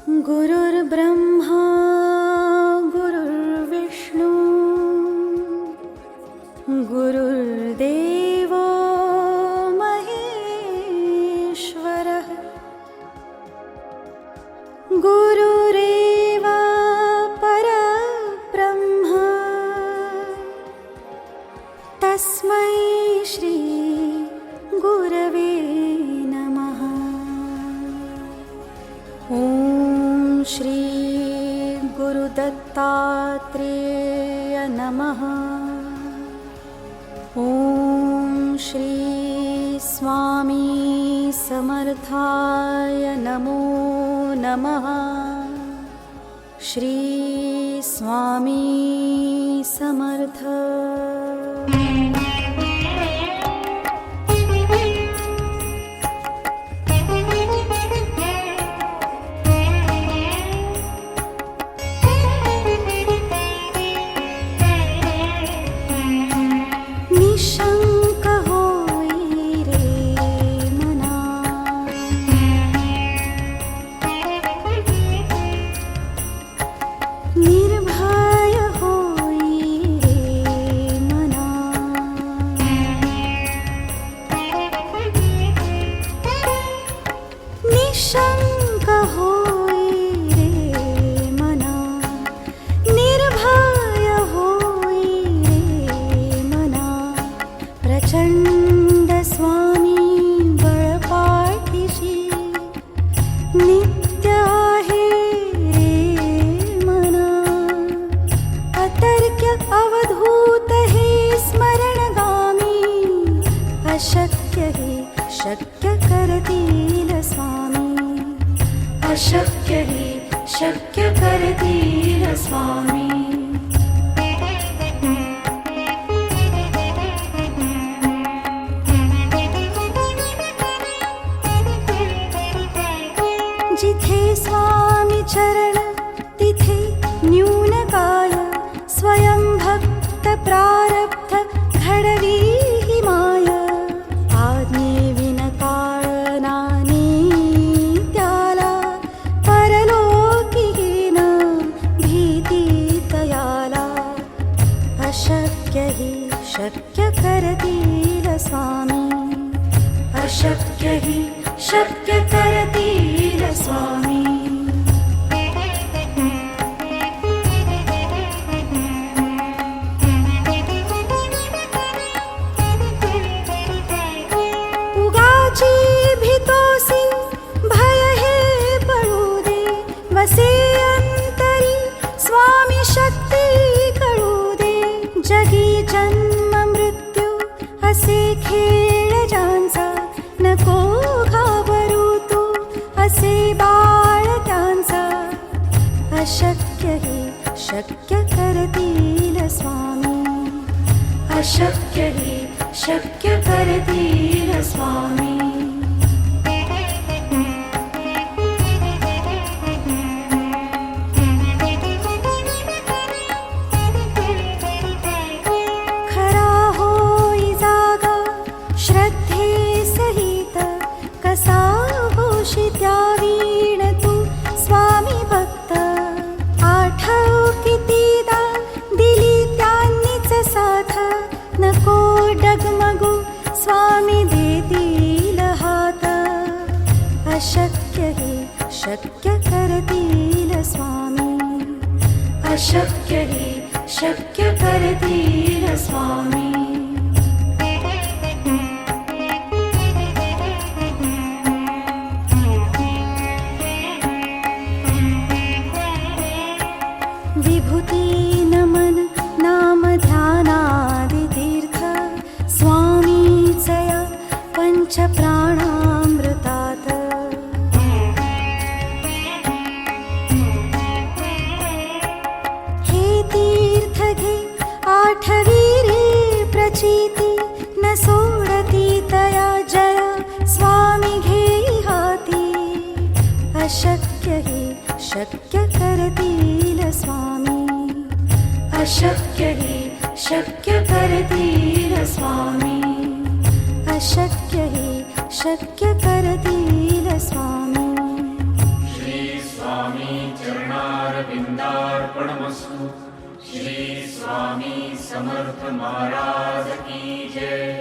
गुरुर्ब्रह्मा गुरुर्विष्णू गुरुर्देवो महेश्वरः गुरुरेव परब्रह्म तस्मै श्री गुरवे नमः। ॐ श्री गुरुदत्तात्रेय नमः। ॐ श्री स्वामी समर्थाय नमो नमः। श्री स्वामी समर्थ। निशंक होई रे मना, निर्भय होई रे मना, निशंक होई रे मना, निर्भय होई रे मना। प्रचंड स्वामी बळपाठीशी नित्य आहे रे मना। अतर्क्य अवधूत हे स्मरणगामी, अशक्य हे शक्य करतील स्वामी, अशक्य हे शक्य करतील स्वामी। जिथे स्वामी चरण तिथे न्यून काय, स्वयं भक्त प्रारब्ध घडवी ही माय। आज्ञे विन काळ नानी त्याला, परलोकीहीन भीती तयाला। अशक्य हि शक्य करतील स्वामी, अशक्य हि शक्य करतील स्वामी। उगाची भीतोसी भय हे पळू दे, वसे अंतरी स्वामी शक्ती कळू दे। जगी जन्म मृत्यू असे खेळ ज्यांचा, नको घाबरू तू असे बाळ त्यांचा। अशक्य हि शक्य करतील स्वामी, अशक्य हि शक्य करतील स्वामी। खरा होई जागा श्रद्धे सहित, कसा होशी त्यावीण तू स्वामी भक्त। आठव कितीदा दिली त्यांनीच साथ, नको डगमगू स्वामी देतील हात। अशक्य हि शक्य करतील स्वामी, अशक्य हि शक्य करतील स्वामी। विभूती नमन नाम ध्यानादि तीर्थ, स्वामीचया पंच प्राणामृतात। हे तीर्थ घे आठवी रे प्रचिती, न सोडती तया जया स्वामी घेई हाती। अशक्य हि शक्य करतील स्वामी, अशक्य हि शक्य करतील स्वामी, अशक्य हि शक्य करतील स्वामी। श्री स्वामी चरणारविंदार्पणमस्तु। श्री स्वामी समर्थ महाराज की जय।